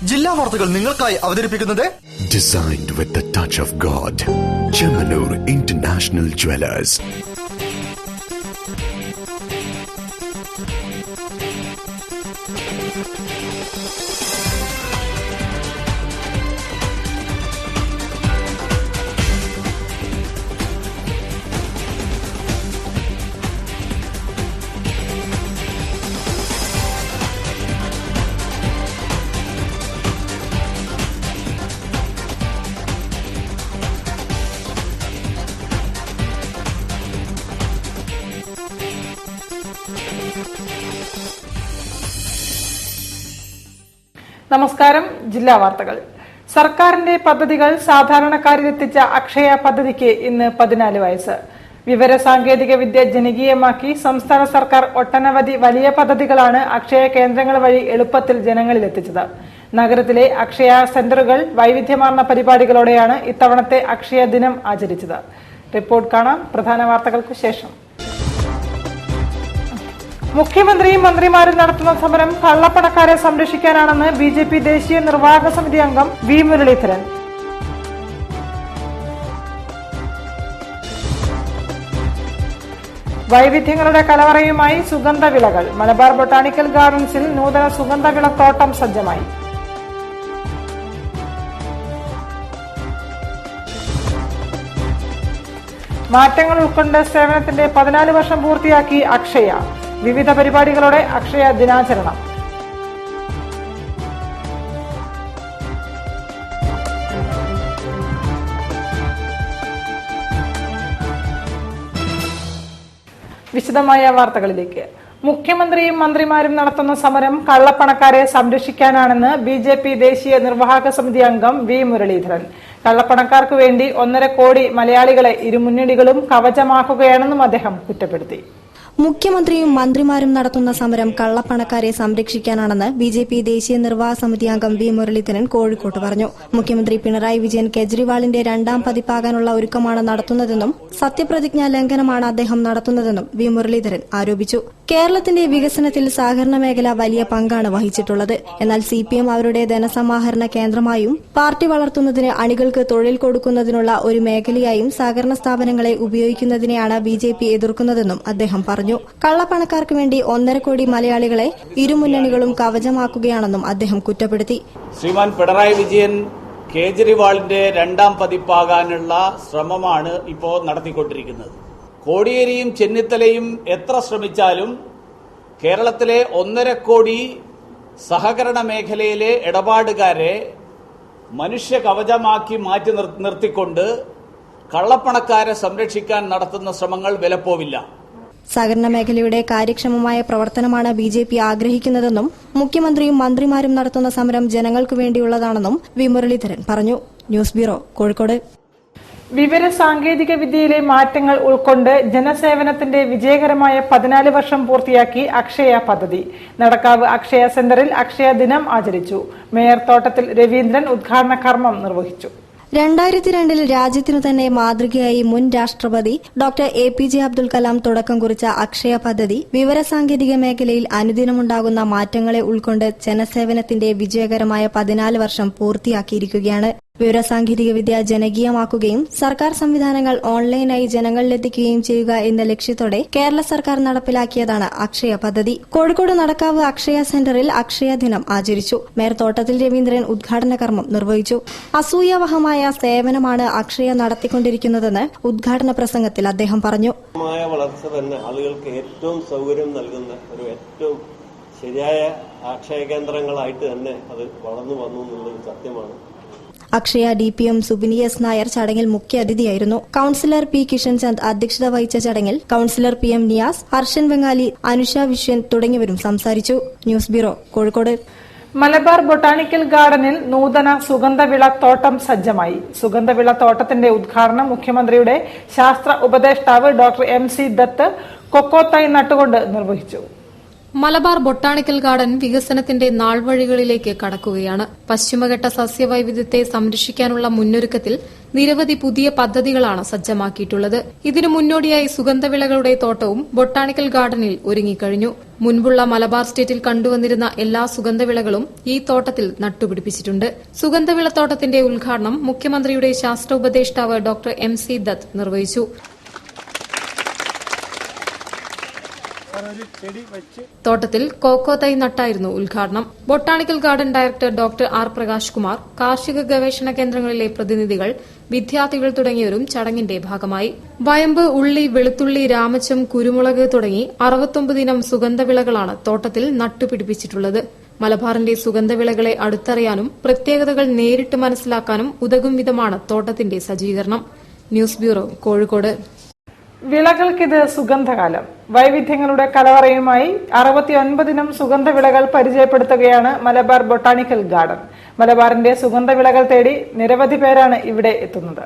ജില്ലാ വാർത്തകൾ നിങ്ങൾക്കായി അവതരിപ്പിക്കുന്നത് Designed with the touch of God. Chemanur International Jewelers. നമസ്കാരം. ജില്ലാ വാർത്തകൾ. സർക്കാരിന്റെ പദ്ധതികൾ സാധാരണക്കാരിലെത്തിച്ച അക്ഷയ പദ്ധതിക്ക് ഇന്ന് 14 വയസ്സ്. വിവര സാങ്കേതിക വിദ്യ ജനകീയമാക്കി സംസ്ഥാന സർക്കാർ ഒട്ടനവധി വലിയ പദ്ധതികളാണ് അക്ഷയ കേന്ദ്രങ്ങൾ വഴി എളുപ്പത്തിൽ ജനങ്ങളിലെത്തിച്ചത്. നഗരത്തിലെ അക്ഷയ സെന്ററുകൾ വൈവിധ്യമാർന്ന പരിപാടികളോടെയാണ് ഇത്തവണത്തെ അക്ഷയ ദിനം ആചരിച്ചത്. റിപ്പോർട്ട് കാണാം പ്രധാന വാർത്തകൾക്കു ശേഷം. മുഖ്യമന്ത്രിയും മന്ത്രിമാരും നടത്തുന്ന സമരം കള്ളപ്പണക്കാരെ സംരക്ഷിക്കാനാണെന്ന് ബിജെപി ദേശീയ നിർവാഹക സമിതി അംഗം വി മുരളീധരൻ. വൈവിധ്യങ്ങളുടെ കലവറയുമായി സുഗന്ധവിളകൾ. മലബാർ ബൊട്ടാണിക്കൽ ഗാർഡൻസിൽ നൂതന സുഗന്ധവിളത്തോട്ടം സജ്ജമായി. മാറ്റങ്ങൾ ഉൾക്കൊണ്ട് സേവനത്തിന്റെ 14 വർഷം പൂർത്തിയാക്കി അക്ഷയ. വിവിധ പരിപാടികളോടെ അക്ഷയ ദിനാചരണം. വിശദമായ വാർത്തകളിലേക്ക്. മുഖ്യമന്ത്രിയും മന്ത്രിമാരും നടത്തുന്ന സമരം കള്ളപ്പണക്കാരെ സംരക്ഷിക്കാനാണെന്ന് ബിജെപി ദേശീയ നിർവാഹക സമിതി അംഗം വി മുരളീധരൻ. കള്ളപ്പണക്കാർക്ക് വേണ്ടി 1.5 കോടി മലയാളികളെ ഇരുമുന്നണികളും കവചമാക്കുകയാണെന്നും അദ്ദേഹം കുറ്റപ്പെടുത്തി. മുഖ്യമന്ത്രിയും മന്ത്രിമാരും നടത്തുന്ന സമരം കള്ളപ്പണക്കാരെ സംരക്ഷിക്കാനാണെന്ന് ബിജെപി ദേശീയ നിർവാഹക സമിതി അംഗം വി മുരളീധരൻ കോഴിക്കോട്ട് പറഞ്ഞു. മുഖ്യമന്ത്രി പിണറായി വിജയൻ കേജ്രിവാളിന്റെ 2ാം പതിപ്പാകാനുള്ള ഒരുക്കമാണ് നടത്തുന്നതെന്നും സത്യപ്രതിജ്ഞാ ലംഘനമാണ് അദ്ദേഹം നടത്തുന്നതെന്നും വി മുരളീധരൻ ആരോപിച്ചു. കേരളത്തിന്റെ വികസനത്തിൽ സഹകരണ മേഖല വലിയ പങ്കാണ് വഹിച്ചിട്ടുള്ളത്. എന്നാൽ സിപിഎം അവരുടെ ധനസമാഹരണ കേന്ദ്രമായും പാർട്ടി വളർത്തുന്നതിന് അണികൾക്ക് തൊഴിൽ കൊടുക്കുന്നതിനുള്ള ഒരു മേഖലയായും സഹകരണ സ്ഥാപനങ്ങളെ ഉപയോഗിക്കുന്നതിനെയാണ് ബിജെപി എതിർക്കുന്നതെന്നും അദ്ദേഹം പറഞ്ഞു. കള്ളപ്പണക്കാർക്ക് വേണ്ടി 1.5 കോടി മലയാളികളെ ഇരുമുന്നണികളും കവചമാക്കുകയാണെന്നും അദ്ദേഹം കുറ്റപ്പെടുത്തി. ശ്രീമാൻ പിണറായി വിജയൻ കേജ്രിവാളിന്റെ 2ാം പതിപ്പാകാനുള്ള ശ്രമമാണ് ഇപ്പോൾ നടത്തിക്കൊണ്ടിരിക്കുന്നത്. കോടിയേരിയും ചെന്നിത്തലയും എത്ര ശ്രമിച്ചാലും കേരളത്തിലെ 1.5 കോടി സഹകരണ മേഖലയിലെ ഇടപാടുകാരെ മനുഷ്യ കവചമാക്കി മാറ്റി നിർത്തിക്കൊണ്ട് കള്ളപ്പണക്കാരെ സംരക്ഷിക്കാൻ നടത്തുന്ന ശ്രമങ്ങൾ വിലപ്പോവില്ല. സഹകരണ മേഖലയുടെ കാര്യക്ഷമമായ പ്രവർത്തനമാണ് ബിജെപി ആഗ്രഹിക്കുന്നതെന്നും മുഖ്യമന്ത്രിയും മന്ത്രിമാരും നടത്തുന്ന സമരം ജനങ്ങൾക്കു വേണ്ടിയുള്ളതാണെന്നും വി മുരളീധരൻ പറഞ്ഞു. News bureau, Kozhikode. വിവര സാങ്കേതിക വിദ്യയിലെ മാറ്റങ്ങൾ ഉൾക്കൊണ്ട് ജനസേവനത്തിന്റെ വിജയകരമായ 14 വർഷം പൂർത്തിയാക്കി അക്ഷയ പദ്ധതി. നടക്കാവ് അക്ഷയ സെന്ററിൽ അക്ഷയ ദിനം ആചരിച്ചു. മേയർ തോട്ടത്തിൽ രവീന്ദ്രൻ ഉദ്ഘാടന കർമ്മം നിർവഹിച്ചു. 2002 രാജ്യത്തിനു തന്നെ മാതൃകയായി മുൻ രാഷ്ട്രപതി ഡോക്ടർ APJ അബ്ദുൽ കലാം തുടക്കം കുറിച്ച അക്ഷയ പദ്ധതി വിവരസാങ്കേതിക മേഖലയിൽ അനുദിനമുണ്ടാകുന്ന മാറ്റങ്ങളെ ഉൾക്കൊണ്ട് ജനസേവനത്തിന്റെ വിജയകരമായ 14 വർഷം പൂർത്തിയാക്കിയിരിക്കുകയാണ്. വിവരസാങ്കേതിക വിദ്യ ജനകീയമാക്കുകയും സർക്കാർ സംവിധാനങ്ങൾ ഓൺലൈനായി ജനങ്ങളിലെത്തിക്കുകയും ചെയ്യുക എന്ന ലക്ഷ്യത്തോടെ കേരള സർക്കാർ നടപ്പിലാക്കിയതാണ് അക്ഷയ പദ്ധതി. കോഴിക്കോട് നടക്കാവ് അക്ഷയ സെന്ററിൽ അക്ഷയ ദിനം ആചരിച്ചു. മേയർ തോട്ടത്തിൽ രവീന്ദ്രൻ ഉദ്ഘാടന കർമ്മം നിർവഹിച്ചു. അസൂയാവഹമായ സേവനമാണ് അക്ഷയ നടത്തിക്കൊണ്ടിരിക്കുന്നതെന്ന് ഉദ്ഘാടന പ്രസംഗത്തിൽ അദ്ദേഹം പറഞ്ഞു. വളർച്ച തന്നെ ആളുകൾക്ക് ഏറ്റവും സൗകര്യം നൽകുന്ന ഒരു ഏറ്റവും ശരിയായ അക്ഷയ കേന്ദ്രങ്ങളായിട്ട് തന്നെ അത് വളർന്നു വന്നു എന്നുള്ളത് സത്യമാണ്. അക്ഷയ DPM സുബിനി എസ് നായർ ചടങ്ങിൽ മുഖ്യാതിഥിയായിരുന്നു. കൌൺസിലർ പി കിഷൻചന്ദ് അധ്യക്ഷത വഹിച്ച ചടങ്ങിൽ കൌൺസിലർ PM നിയാസ്, ഹർഷൻ ബംഗാലി, അനുഷ വിശ്വൻ തുടങ്ങിയവരും സംസാരിച്ചു. News bureau, Kozhikode. Malabar botanical ഗാർഡനിൽ നൂതന സുഗന്ധവിളത്തോട്ടം സജ്ജമായി. സുഗന്ധവിളത്തോട്ടത്തിന്റെ ഉദ്ഘാടനം മുഖ്യമന്ത്രിയുടെ ശാസ്ത്ര ഉപദേഷ്ടാവ് ഡോക്ടർ MC ദത്ത് കൊക്കോത്തൈ നട്ടുകൊണ്ട് നിർവഹിച്ചു. മലബാർ ബൊട്ടാണിക്കൽ ഗാർഡൻ വികസനത്തിന്റെ നാൾവഴികളിലേക്ക് കടക്കുകയാണ്. പശ്ചിമഘട്ട സസ്യവൈവിധ്യത്തെ സംരക്ഷിക്കാനുള്ള മുന്നൊരുക്കത്തിൽ നിരവധി പുതിയ പദ്ധതികളാണ് സജ്ജമാക്കിയിട്ടുള്ളത്. ഇതിനു മുന്നോടിയായി സുഗന്ധവിളകളുടെ തോട്ടവും ബൊട്ടാണിക്കൽ ഗാർഡനിൽ ഒരുങ്ങിക്കഴിഞ്ഞു. മുൻപുള്ള മലബാർ സ്റ്റേറ്റിൽ കണ്ടുവന്നിരുന്ന എല്ലാ സുഗന്ധവിളകളും ഈ തോട്ടത്തിൽ നട്ടുപിടിപ്പിച്ചിട്ടുണ്ട്. സുഗന്ധവിളത്തോട്ടത്തിന്റെ ഉദ്ഘാടനം മുഖ്യമന്ത്രിയുടെ ശാസ്ത്ര ഉപദേഷ്ടാവ് ഡോക്ടർ MC ദത്ത് നിർവഹിച്ചു. തോട്ടത്തിൽ കോക്കോ തൈ നട്ടായിരുന്നു ഉദ്ഘാടനം. Botanical garden director doctor R. Prakash Kumar, കാർഷിക ഗവേഷണ കേന്ദ്രങ്ങളിലെ പ്രതിനിധികൾ, വിദ്യാർത്ഥികൾ തുടങ്ങിയവരും ചടങ്ങിന്റെ ഭാഗമായി. വയമ്പ്, ഉള്ളി, വെളുത്തുള്ളി, രാമച്ചം, കുരുമുളക് തുടങ്ങി 69 ഇനം സുഗന്ധവിളകളാണ് തോട്ടത്തിൽ നട്ടുപിടിപ്പിച്ചിട്ടുള്ളത്. മലബാറിന്റെ സുഗന്ധവിളകളെ അടുത്തറിയാനും പ്രത്യേകതകൾ നേരിട്ട് മനസ്സിലാക്കാനും ഉതകും വിധമാണ് തോട്ടത്തിന്റെ സജ്ജീകരണം. News bureau, Kozhikode. വിളകൾക്കിത് സുഗന്ധകാലം. വൈവിധ്യങ്ങളുടെ കലവറയുമായി 69 ഇനം സുഗന്ധവിളകൾ പരിചയപ്പെടുത്തുകയാണ് മലബാർ ബൊട്ടാണിക്കൽ ഗാർഡൻ. മലബാറിന്റെ സുഗന്ധവിളകൾ തേടി നിരവധി പേരാണ് ഇവിടെ എത്തുന്നത്.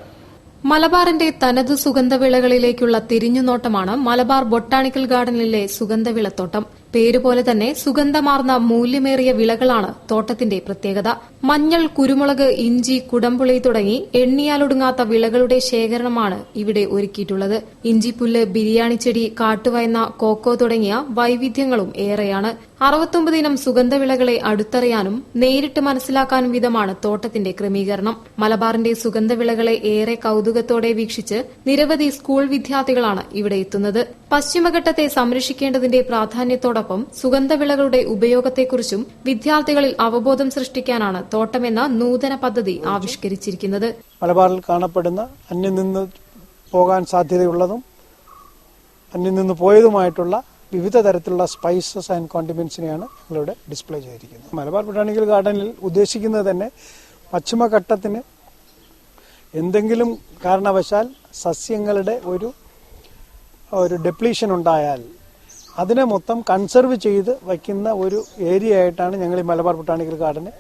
മലബാറിന്റെ തനത് സുഗന്ധവിളകളിലേക്കുള്ള തിരിഞ്ഞുനോട്ടമാണ് മലബാർ ബൊട്ടാണിക്കൽ ഗാർഡനിലെ സുഗന്ധവിളത്തോട്ടം. പേരുപോലെ തന്നെ സുഗന്ധമാർന്ന മൂല്യമേറിയ വിളകളാണ് തോട്ടത്തിന്റെ പ്രത്യേകത. മഞ്ഞൾ, കുരുമുളക്, ഇഞ്ചി, കുടംപുളി തുടങ്ങി എണ്ണിയാലൊടുങ്ങാത്ത വിളകളുടെ ശേഖരണമാണ് ഇവിടെ ഒരുക്കിയിട്ടുള്ളത്. ഇഞ്ചിപ്പുല്ല്, ബിരിയാണി ചെടി, കാട്ടുവയന, കോക്കോ തുടങ്ങിയ വൈവിധ്യങ്ങളും ഏറെയാണ്. 69 ഇനം സുഗന്ധവിളകളെ അടുത്തറിയാനും നേരിട്ട് മനസ്സിലാക്കാനും വിധമാണ് തോട്ടത്തിന്റെ ക്രമീകരണം. മലബാറിന്റെ സുഗന്ധവിളകളെ ഏറെ കൌതുകത്തോടെ വീക്ഷിച്ച് നിരവധി സ്കൂൾ വിദ്യാർത്ഥികളാണ് ഇവിടെ എത്തുന്നത്. പശ്ചിമഘട്ടത്തെ സംരക്ഷിക്കേണ്ടതിന്റെ പ്രാധാന്യത്തോടൊപ്പം സുഗന്ധവിളകളുടെ ഉപയോഗത്തെക്കുറിച്ചും വിദ്യാർത്ഥികളിൽ അവബോധം സൃഷ്ടിക്കാനാണ് തോട്ടമെന്ന നൂതന പദ്ധതി ആവിഷ്കരിച്ചിരിക്കുന്നത്. മലബാറിൽ കാണപ്പെടുന്ന അന്യം നിന്ന് പോകാൻ സാധ്യതയുള്ളതും അന്യം നിന്ന് പോയതുമായിട്ടുള്ള വിവിധ തരത്തിലുള്ള സ്പൈസസ് ആൻഡ് കോണ്ടിമെന്റ്സിനെയാണ് ഞങ്ങളിവിടെ ഡിസ്പ്ലേ ചെയ്തിരിക്കുന്നത്. മലബാർ ബൊട്ടാണിക്കൽ ഗാർഡനിൽ ഉദ്ദേശിക്കുന്നത് തന്നെ പശ്ചിമഘട്ടത്തിന് എന്തെങ്കിലും കാരണവശാൽ സസ്യങ്ങളുടെ ഒരു ഡെപ്ലീഷൻ ഉണ്ടായാൽ അതിനെ മൊത്തം കൺസർവ് ചെയ്ത് വയ്ക്കുന്ന ഒരു ഏരിയ ആയിട്ടാണ് ഞങ്ങൾ ഈ മലബാർ ബൊട്ടാണിക്കൽ ഗാർഡനെ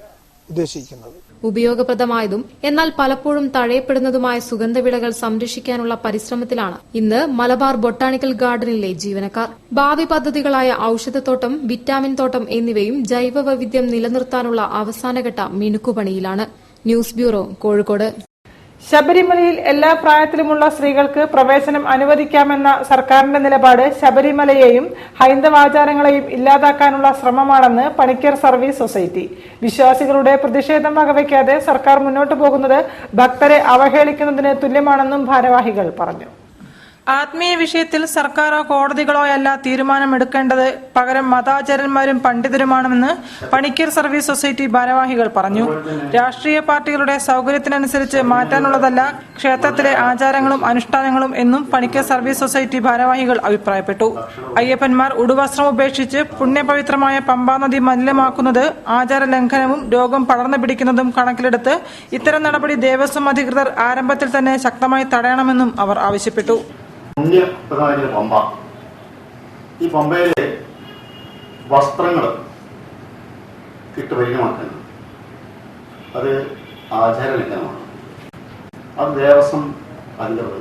ഉദ്ദേശിക്കുന്നത്. ഉപയോഗപ്രദമായതും എന്നാൽ പലപ്പോഴും തഴയപ്പെടുന്നതുമായ സുഗന്ധവിളകൾ സംരക്ഷിക്കാനുള്ള പരിശ്രമത്തിലാണ് ഇന്ന് മലബാർ ബൊട്ടാണിക്കൽ ഗാർഡനിലെ ജീവനക്കാർ. ഭാവി പദ്ധതികളായ ഔഷധത്തോട്ടം, വിറ്റാമിൻ തോട്ടം എന്നിവയും ജൈവ വൈവിധ്യം നിലനിർത്താനുള്ള അവസാനഘട്ട മിനുക്കുപണിയിലാണ്. News bureau, Kozhikode. ശബരിമലയിൽ എല്ലാ പ്രായത്തിലുമുള്ള സ്ത്രീകൾക്ക് പ്രവേശനം അനുവദിക്കാമെന്ന സർക്കാരിന്റെ നിലപാട് ശബരിമലയെയും ഹൈന്ദവാചാരങ്ങളെയും ഇല്ലാതാക്കാനുള്ള ശ്രമമാണെന്ന് പണിക്കർ സർവീസ് സൊസൈറ്റി. വിശ്വാസികളുടെ പ്രതിഷേധം വകവയ്ക്കാതെ സർക്കാർ മുന്നോട്ടു പോകുന്നത് ഭക്തരെ അവഹേളിക്കുന്നതിന് തുല്യമാണെന്നും ഭാരവാഹികൾ പറഞ്ഞു. ആത്മീയ വിഷയത്തിൽ സർക്കാരോ കോടതികളോ അല്ല തീരുമാനമെടുക്കേണ്ടത്, പകരം മതാചാര്യന്മാരും പണ്ഡിതരുമാണെന്ന് പണിക്കർ സർവീസ് സൊസൈറ്റി ഭാരവാഹികൾ പറഞ്ഞു. രാഷ്ട്രീയ പാർട്ടികളുടെ സൌകര്യത്തിനനുസരിച്ച് മാറ്റാനുള്ളതല്ല ക്ഷേത്രത്തിലെ ആചാരങ്ങളും അനുഷ്ഠാനങ്ങളും എന്നും പണിക്കർ സർവീസ് സൊസൈറ്റി ഭാരവാഹികൾ അഭിപ്രായപ്പെട്ടു. അയ്യപ്പന്മാർ ഉടുവസ്ത്രം ഉപേക്ഷിച്ച് പുണ്യപവിത്രമായ പമ്പാനദി മലിനമാക്കുന്നത് ആചാര ലംഘനവും രോഗം പടർന്നു പിടിക്കുന്നതും കണക്കിലെടുത്ത് ഇത്തരം നടപടി ദേവസ്വം അധികൃതർ ആരംഭത്തിൽ തന്നെ ശക്തമായി തടയണമെന്നും അവർ ആവശ്യപ്പെട്ടു. പുണ്യപ്രദമായ പമ്പ, ഈ പമ്പയിലെ വസ്ത്രങ്ങൾ ഇട്ട് പരിചയമാക്കുന്നത് അത് ആചാരലംഘനമാണ്. അത് ദേവസ്വം അധികൃതർ.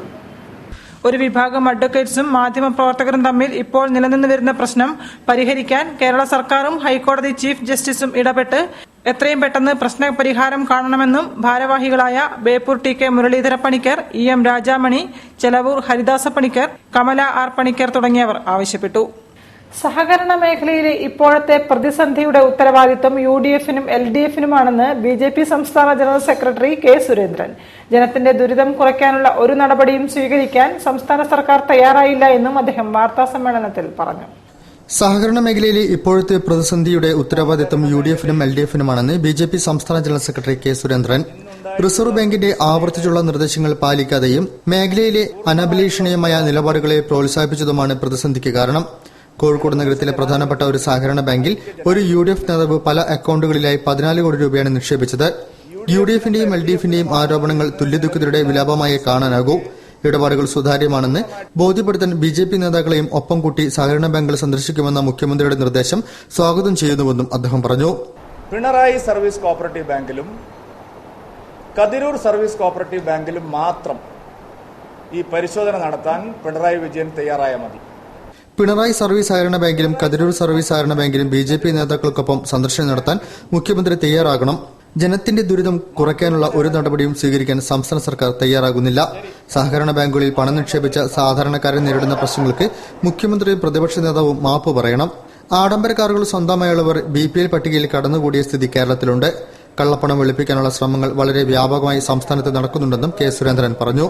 ഒരു വിഭാഗം അഡ്വക്കേറ്റ്സും മാധ്യമപ്രവർത്തകരും തമ്മിൽ ഇപ്പോൾ നിലനിന്ന് വരുന്ന പ്രശ്നം പരിഹരിക്കാൻ കേരള സർക്കാരും ഹൈക്കോടതി ചീഫ് ജസ്റ്റിസും ഇടപെട്ട് എത്രയും പെട്ടെന്ന് പ്രശ്ന പരിഹാരം കാണണമെന്നും ഭാരവാഹികളായ Beypore TK Muralidhara Panicker, EM Rajamani, Chelavoor Haridasa Panicker, Kamala R. Panicker തുടങ്ങിയവർ ആവശ്യപ്പെട്ടു. സഹകരണ മേഖലയിലെ ഇപ്പോഴത്തെ പ്രതിസന്ധിയുടെ ഉത്തരവാദിത്വം UDF-നും LDF-നുമാണെന്ന് BJP സംസ്ഥാന ജനറൽ സെക്രട്ടറി K. സുരേന്ദ്രൻ. ജനത്തിന്റെ ദുരിതം കുറയ്ക്കാനുള്ള ഒരു നടപടിയും സ്വീകരിക്കാൻ സംസ്ഥാന സർക്കാർ തയ്യാറായില്ല എന്നും അദ്ദേഹം വാർത്താസമ്മേളനത്തിൽ പറഞ്ഞു. സഹകരണ മേഖലയിലെ ഇപ്പോഴത്തെ പ്രതിസന്ധിയുടെ ഉത്തരവാദിത്വം UDF-നും LDF-നുമാണെന്ന് BJP സംസ്ഥാന general secretary K. Surendran. Reserve ബാങ്കിന്റെ ആവർത്തിച്ചുള്ള നിർദ്ദേശങ്ങൾ പാലിക്കാതെയും മേഖലയിലെ അനഭിലഷണീയമായ നിലപാടുകളെ പ്രോത്സാഹിപ്പിച്ചതുമാണ് പ്രതിസന്ധിക്ക് കാരണം. കോഴിക്കോട് നഗരത്തിലെ പ്രധാനപ്പെട്ട ഒരു സഹകരണ ബാങ്കിൽ ഒരു UDF നേതാവ് പല അക്കൌണ്ടുകളിലായി 14 കോടി രൂപയാണ് നിക്ഷേപിച്ചത്. UDF-ന്റെയും LDF-ന്റെയും ആരോപണങ്ങൾ തുല്യദുഃഖിതരുടെ വിലാപമായി കാണാനാകൂ. ഇടപാടുകൾ സുതാര്യമാണെന്ന് ബോധ്യപ്പെടുത്താൻ BJP നേതാക്കളെയും ഒപ്പം കൂട്ടി സഹകരണ ബാങ്കുകൾ സന്ദർശിക്കുമെന്ന മുഖ്യമന്ത്രിയുടെ നിർദ്ദേശം സ്വാഗതം ചെയ്യുന്നുവെന്നും അദ്ദേഹം പറഞ്ഞു. പിണറായി സർവീസ് കോഓപ്പറേറ്റീവ് ബാങ്കിലും കതിരൂർ സർവീസ് കോഓപ്പറേറ്റീവ് ബാങ്കിലും മാത്രം ഈ പരിശോധന നടത്താൻ പിണറായി വിജയൻ തയ്യാറായാൽ മതി. പിണറായി സർവീസ് സഹകരണ ബാങ്കിലും കതിരൂർ സർവീസ് സഹകരണ ബാങ്കിലും BJP നേതാക്കൾക്കൊപ്പം സന്ദർശനം നടത്താൻ മുഖ്യമന്ത്രി തയ്യാറാകണം. ജനത്തിന്റെ ദുരിതം കുറയ്ക്കാനുള്ള ഒരു നടപടിയും സ്വീകരിക്കാൻ സംസ്ഥാന സർക്കാർ തയ്യാറാകുന്നില്ല. സഹകരണ ബാങ്കുകളിൽ പണം നിക്ഷേപിച്ച സാധാരണക്കാരെ നേരിടുന്ന പ്രശ്നങ്ങൾക്ക് മുഖ്യമന്ത്രിയും പ്രതിപക്ഷ നേതാവും മാപ്പ് പറയണം. ആഡംബര കാറുകൾ സ്വന്തമായുള്ളവർ BPL പട്ടികയിൽ കടന്നുകൂടിയ സ്ഥിതി കേരളത്തിലുണ്ട്. കള്ളപ്പണം വെളുപ്പിക്കാനുള്ള ശ്രമങ്ങൾ വളരെ വ്യാപകമായി സംസ്ഥാനത്ത് നടക്കുന്നുണ്ടെന്നും കെ സുരേന്ദ്രൻ പറഞ്ഞു.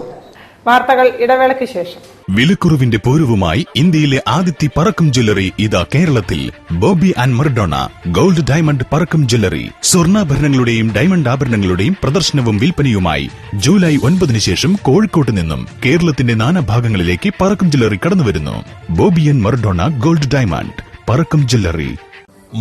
വാർത്തകൾ ഇടവേളയ്ക്ക് ശേഷം. വിലക്കുറവിന്റെ പോരുവുമായി ഇന്ത്യയിലെ ആദ്യത്തെ പറക്കം ജ്വല്ലറി ഇതാ കേരളത്തിൽ. Boby and Maradona gold diamond Parakkam jewellery. സ്വർണ്ണാഭരണങ്ങളുടെയും ഡയമണ്ട് ആഭരണങ്ങളുടെയും പ്രദർശനവും വിൽപ്പനയുമായി ജൂലൈ 9 ശേഷം കോഴിക്കോട്ട് നിന്നും കേരളത്തിന്റെ നാനാഭാഗങ്ങളിലേക്ക് പറക്കം ജ്വല്ലറി കടന്നുവരുന്നു. Boby and Maradona gold diamond Parakkam jewellery.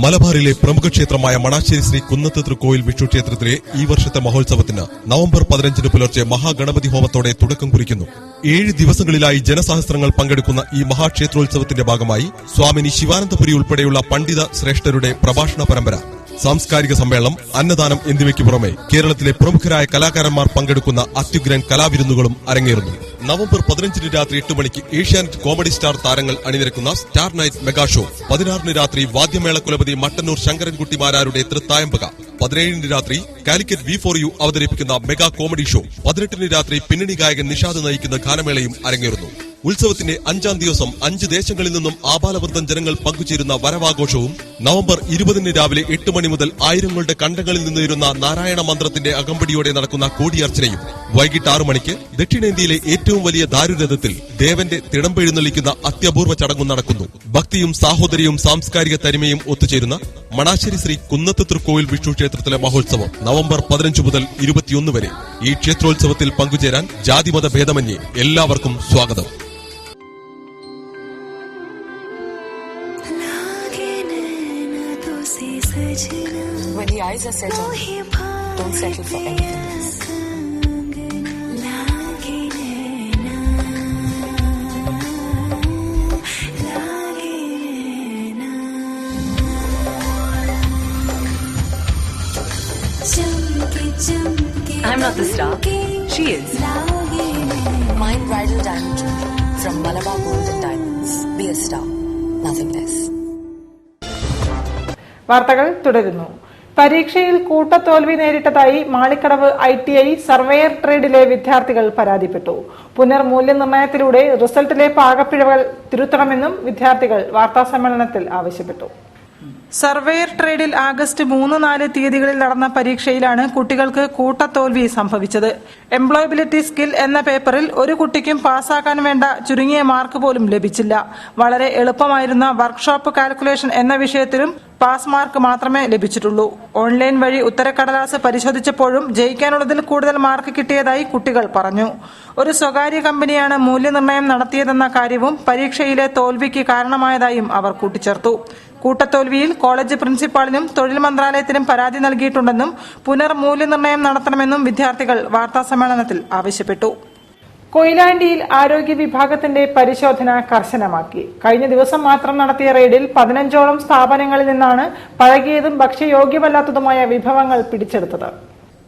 മലബാറിലെ പ്രമുഖ ക്ഷേത്രമായ മണാശ്ശേരി ശ്രീ കുന്നത്ത് തൃക്കോയിൽ വിഷ്ണു ക്ഷേത്രത്തിലെ ഈ വർഷത്തെ മഹോത്സവത്തിന് നവംബർ 15 പുലർച്ചെ മഹാഗണപതി ഹോമത്തോടെ തുടക്കം കുറിക്കുന്നു. 7 ദിവസങ്ങളിലായി ജനസഹസ്രങ്ങൾ പങ്കെടുക്കുന്ന ഈ മഹാക്ഷേത്രോത്സവത്തിന്റെ ഭാഗമായി സ്വാമിനി ശിവാനന്ദപുരി ഉൾപ്പെടെയുള്ള പണ്ഡിത ശ്രേഷ്ഠരുടെ പ്രഭാഷണ പരമ്പര, സാംസ്കാരിക സമ്മേളനം, അന്നദാനം എന്നിവയ്ക്ക് പുറമെ കേരളത്തിലെ പ്രമുഖരായ കലാകാരന്മാർ പങ്കെടുക്കുന്ന അത്യുഗ്രൻ കലാവിരുന്നുകളും അരങ്ങേറുന്നു. നവംബർ 15 രാത്രി 8 മണിക്ക് ഏഷ്യാനെറ്റ് കോമഡി സ്റ്റാർ താരങ്ങൾ അണിനിരക്കുന്ന സ്റ്റാർ നൈറ്റ് മെഗാ ഷോ. 16 രാത്രി വാദ്യമേള കുലപതി മട്ടന്നൂർ ശങ്കരൻകുട്ടി മാരാരുടെ തൃത്തായമ്പക. 17 രാത്രി കാലിക്കറ്റ് V4U അവതരിപ്പിക്കുന്ന മെഗാ കോമഡി ഷോ. 18 രാത്രി പിന്നണി ഗായകൻ നിഷാദ് നയിക്കുന്ന ഗാനമേളയും അരങ്ങേറുന്നു. ഉത്സവത്തിന്റെ 5-ാം ദിവസം 5 ദേശങ്ങളിൽ നിന്നും ആബാലവൃദ്ധം ജനങ്ങൾ പങ്കുചേരുന്ന വരവാഘോഷവും നവംബർ 20 രാവിലെ 8 മണി മുതൽ ആയിരങ്ങളുടെ കണ്ടങ്ങളിൽ നിന്നുയരുന്ന നാരായണ മന്ത്രത്തിന്റെ അകമ്പടിയോടെ നടക്കുന്ന കോടിയർച്ചനയും വൈകിട്ട് 6 മണിക്ക് ദക്ഷിണേന്ത്യയിലെ ഏറ്റവും വലിയ ദാരുരഥത്തിൽ ദേവന്റെ തിടമ്പെഴുന്നള്ളിക്കുന്ന അത്യപൂർവ ചടങ്ങും നടക്കുന്നു. ഭക്തിയും സാഹോദര്യവും സാംസ്കാരിക തനിമയും ഒത്തുചേരുന്ന മണാശ്ശേരി ശ്രീ കുന്നത്ത് തൃക്കോയിൽ വിഷ്ണു ക്ഷേത്രത്തിലെ മഹോത്സവം നവംബർ 15 മുതൽ 21 വരെ. ഈ ക്ഷേത്രോത്സവത്തിൽ പങ്കുചേരാൻ ജാതിമത ഭേദമന്യേ എല്ലാവർക്കും സ്വാഗതം. When the eyes are set on you, don't settle for anything less. I'm not the star. She is. Mine Bridal Diamond Jewelry from Malabar Gold and Diamonds. Be a star, nothing less. വാർത്തകൾ തുടരുന്നു. പരീക്ഷയിൽ കൂട്ടത്തോൽവി നേരിട്ടതായി Malikkadavu ITI surveyor ട്രേഡിലെ വിദ്യാർത്ഥികൾ പരാതിപ്പെട്ടു. പുനർമൂല്യനിർണ്ണയത്തിലൂടെ റിസൾട്ടിലെ പാകപ്പിഴവുകൾ തിരുത്തണമെന്നും വിദ്യാർത്ഥികൾ വാർത്താസമ്മേളനത്തിൽ ആവശ്യപ്പെട്ടു. Surveyor ട്രേഡിൽ August 3-4 തീയതികളിൽ നടന്ന പരീക്ഷയിലാണ് കുട്ടികൾക്ക് കൂട്ടത്തോൽവി സംഭവിച്ചത്. എംപ്ലോയബിലിറ്റി സ്കിൽ എന്ന പേപ്പറിൽ ഒരു കുട്ടിക്കും പാസ്സാക്കാൻ വേണ്ട ചുരുങ്ങിയ മാർക്ക് പോലും ലഭിച്ചില്ല. വളരെ എളുപ്പമായിരുന്ന വർക്ക്ഷോപ്പ് കാൽക്കുലേഷൻ എന്ന വിഷയത്തിലും പാസ് മാർക്ക് മാത്രമേ ലഭിച്ചിട്ടുള്ളൂ. ഓൺലൈൻ വഴി ഉത്തരക്കടലാസ് പരിശോധിച്ചപ്പോഴും ജയിക്കാനുള്ളതിൽ കൂടുതൽ മാർക്ക് കിട്ടിയതായി കുട്ടികൾ പറഞ്ഞു. ഒരു സ്വകാര്യ കമ്പനിയാണ് മൂല്യനിർണ്ണയം നടത്തിയതെന്ന കാര്യവും പരീക്ഷയിലെ തോൽവിക്ക് കാരണമായതായും അവർ കൂട്ടിച്ചേർത്തു. കൂട്ടത്തോൽവിയിൽ കോളേജ് പ്രിൻസിപ്പാളിനും തൊഴിൽ മന്ത്രാലയത്തിനും പരാതി നൽകിയിട്ടുണ്ടെന്നും പുനർമൂല്യനിർണ്ണയം നടത്തണമെന്നും വിദ്യാർത്ഥികൾ വാർത്താസമ്മേളനത്തിൽ ആവശ്യപ്പെട്ടു. കൊയിലാണ്ടിയിൽ ആരോഗ്യ വിഭാഗത്തിന്റെ പരിശോധന കർശനമാക്കി. കഴിഞ്ഞ ദിവസം മാത്രം നടത്തിയ റെയ്ഡിൽ 15ഓളം സ്ഥാപനങ്ങളിൽ നിന്നാണ് പഴകിയതും ഭക്ഷ്യയോഗ്യമല്ലാത്തതുമായ വിഭവങ്ങൾ പിടിച്ചെടുത്തത്.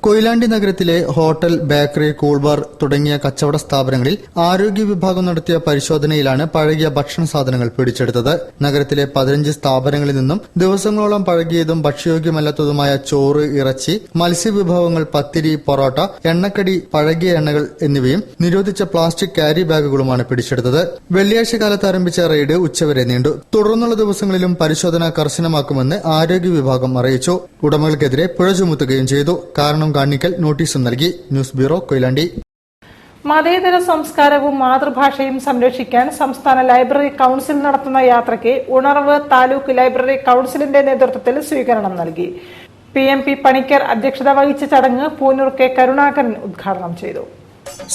കൊയിലാണ്ടി നഗരത്തിലെ ഹോട്ടൽ, ബേക്കറി, കൂൾബാർ തുടങ്ങിയ കച്ചവട സ്ഥാപനങ്ങളിൽ ആരോഗ്യ വിഭാഗം നടത്തിയ പരിശോധനയിലാണ് പഴകിയ ഭക്ഷണ സാധനങ്ങൾ പിടിച്ചെടുത്തത്. നഗരത്തിലെ 15 സ്ഥാപനങ്ങളിൽ നിന്നും ദിവസങ്ങളോളം പഴകിയതും ഭക്ഷ്യയോഗ്യമല്ലാത്തതുമായ ചോറ്, ഇറച്ചി, മത്സ്യവിഭവങ്ങൾ, പത്തിരി, പൊറോട്ട, എണ്ണക്കടി, പഴകിയ എണ്ണകൾ എന്നിവയും നിരോധിച്ച പ്ലാസ്റ്റിക് ക്യാരി ബാഗുകളുമാണ് പിടിച്ചെടുത്തത്. വെള്ളിയാഴ്ച കാലത്ത് ആരംഭിച്ച റെയ്ഡ് ഉച്ചവരെ നീണ്ടു. തുടർന്നുള്ള ദിവസങ്ങളിലും പരിശോധന കർശനമാക്കുമെന്ന് ആരോഗ്യ വിഭാഗം അറിയിച്ചു. ഉടമകൾക്കെതിരെ പിഴ ചുമത്തുകയും ചെയ്തു. കാരണം കാണിക്കൽ നോട്ടീസും നൽകി. News bureau, Koyilandy. മതേതര സംസ്കാരവും മാതൃഭാഷയും സംരക്ഷിക്കാൻ സംസ്ഥാന ലൈബ്രറി കൌൺസിൽ നടത്തുന്ന യാത്രയ്ക്ക് ഉണർവ് താലൂക്ക് ലൈബ്രറി കൌൺസിലിന്റെ നേതൃത്വത്തിൽ സ്വീകരണം നൽകി. PMP പണിക്കർ അധ്യക്ഷത വഹിച്ച ചടങ്ങ് പൂനൂർ കെ കരുണാകരൻ ഉദ്ഘാടനം ചെയ്തു.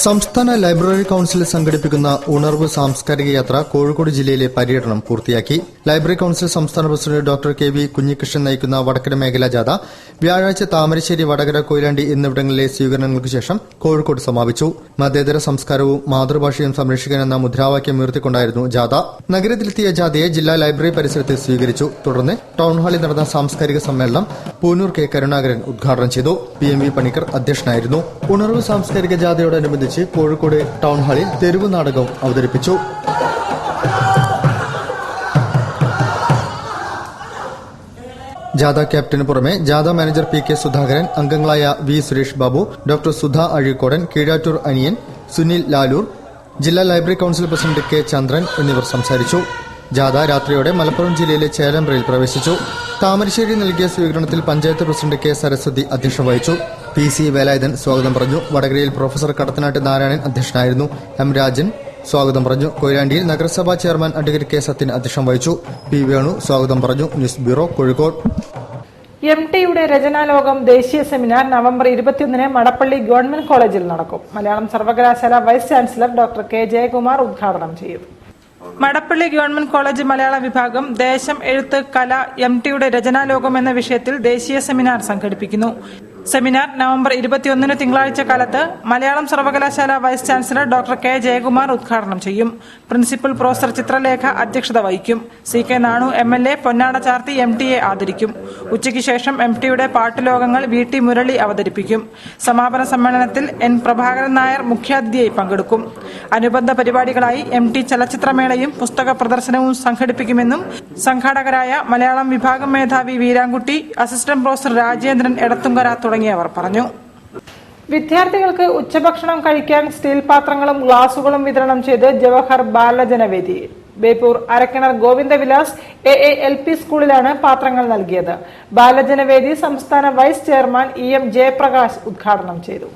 സംസ്ഥാന ലൈബ്രറി കൌൺസിൽ സംഘടിപ്പിക്കുന്ന ഉണർവ് സാംസ്കാരിക യാത്ര കോഴിക്കോട് ജില്ലയിലെ പര്യടനം പൂർത്തിയാക്കി. ലൈബ്രറി കൌൺസിൽ സംസ്ഥാന പ്രസിഡന്റ് ഡോക്ടർ KV കുഞ്ഞികൃഷ്ണൻ നയിക്കുന്ന വടകര മേഖലാ ജാഥ വ്യാഴാഴ്ച താമരശ്ശേരി, വടകര, കൊയിലാണ്ടി എന്നിവിടങ്ങളിലെ സ്വീകരണങ്ങൾക്ക് ശേഷം കോഴിക്കോട് സമാപിച്ചു. മതേതര സംസ്കാരവും മാതൃഭാഷയും സംരക്ഷിക്കാനെന്ന മുദ്രാവാക്യം ഉയർത്തിക്കൊണ്ടായിരുന്നു ജാഥ. നഗരത്തിലെത്തിയ ജാഥയെ ജില്ലാ ലൈബ്രറി പരിസരത്ത് സ്വീകരിച്ചു. തുടർന്ന് ടൌൺഹാളിൽ നടന്ന സാംസ്കാരിക സമ്മേളനം പൂനൂർ കെ കരുണാകരൻ ഉദ്ഘാടനം ചെയ്തു. PMV പണിക്കർ അധ്യക്ഷനായിരുന്നു. ഉണർവ് സാംസ്കാരിക ജാഥയോടനുബന്ധിച്ച് കോഴിക്കോട് ടൌൺഹാളിൽ തെരുവ് നാടകം അവതരിപ്പിച്ചു. ജാഥ ക്യാപ്റ്റന് പുറമെ ജാഥ മാനേജർ പി കെ സുധാകരൻ, അംഗങ്ങളായ വി സുരേഷ് ബാബു, ഡോക്ടർ സുധ അഴീക്കോടൻ, കീഴാറ്റൂർ അനിയൻ, സുനിൽ ലാലൂർ, ജില്ലാ ലൈബ്രറി കൌൺസിൽ പ്രസിഡന്റ് കെ ചന്ദ്രൻ എന്നിവർ സംസാരിച്ചു. ജാഥ രാത്രിയോടെ മലപ്പുറം ജില്ലയിലെ ചേലമ്പ്രയിൽ പ്രവേശിച്ചു. താമരശ്ശേരി നൽകിയ സ്വീകരണത്തിൽ പഞ്ചായത്ത് പ്രസിഡന്റ് കെ സരസ്വതി അധ്യക്ഷത വഹിച്ചു. പി സി വേലായുധൻ സ്വാഗതം പറഞ്ഞു. വടകരയിൽ പ്രൊഫസർ കടത്തനാട്ട് നാരായണൻ അധ്യക്ഷനായിരുന്നു. എം രാജൻ സ്വാഗതം പറഞ്ഞു. കൊയിലാണ്ടിയിൽ നഗരസഭാ ചെയർമാൻ അഡ്വക്കേറ്റ് കെ സത്യൻ അധ്യക്ഷം വഹിച്ചു. പി വേണു സ്വാഗതം പറഞ്ഞു. News bureau, Kozhikode. MTയുടെ രചനാലോകം ദേശീയ സെമിനാർ നവംബർ 21 മടപ്പള്ളി ഗവൺമെന്റ് കോളേജിൽ നടക്കും. മലയാളം സർവകലാശാല vice chancellor doctor K Jayakumar ഉദ്ഘാടനം ചെയ്യും. മടപ്പള്ളി ഗവൺമെന്റ് കോളേജ് മലയാളം വിഭാഗം ദേശം, എഴുത്ത്, കല, MTയുടെ രചനാലോകം എന്ന വിഷയത്തിൽ ദേശീയ സെമിനാർ സംഘടിപ്പിക്കുന്നു. സെമിനാർ നവംബർ 21 തിങ്കളാഴ്ച കാലത്ത് മലയാളം സർവകലാശാല vice chancellor doctor K Jayakumar ഉദ്ഘാടനം ചെയ്യും. പ്രിൻസിപ്പൽ പ്രൊഫസർ ചിത്രലേഖ അധ്യക്ഷത വഹിക്കും. CK നാണു MLA പൊന്നാട ചാർത്തി MTയെ ആദരിക്കും. ഉച്ചയ്ക്ക് ശേഷം MTയുടെ പാട്ടുലോകങ്ങൾ VT മുരളി അവതരിപ്പിക്കും. സമാപന സമ്മേളനത്തിൽ N പ്രഭാകരൻ നായർ മുഖ്യാതിഥിയായി പങ്കെടുക്കും. അനുബന്ധ പരിപാടികളായി MT ചലച്ചിത്രമേളയും പുസ്തക പ്രദർശനവും സംഘടിപ്പിക്കുമെന്നും സംഘാടകരായ മലയാളം വിഭാഗം മേധാവി വീരാൻകുട്ടി, അസിസ്റ്റന്റ് പ്രൊഫസർ രാജേന്ദ്രൻ എടത്തുങ്കര തുടങ്ങിയവർ പറഞ്ഞു. വിദ്യാർത്ഥികൾക്ക് ഉച്ചഭക്ഷണം കഴിക്കാൻ സ്റ്റീൽ പാത്രങ്ങളും ഗ്ലാസുകളും വിതരണം ചെയ്ത് ജവഹർ ബാലജനവേദി. ബേപ്പൂർ അരക്കിണർ ഗോവിന്ദവിലാസ് AALP സ്കൂളിലാണ് പാത്രങ്ങൾ നൽകിയത്. ബാലജനവേദി സംസ്ഥാന വൈസ് ചെയർമാൻ EM ജയപ്രകാശ് ഉദ്ഘാടനം ചെയ്തു.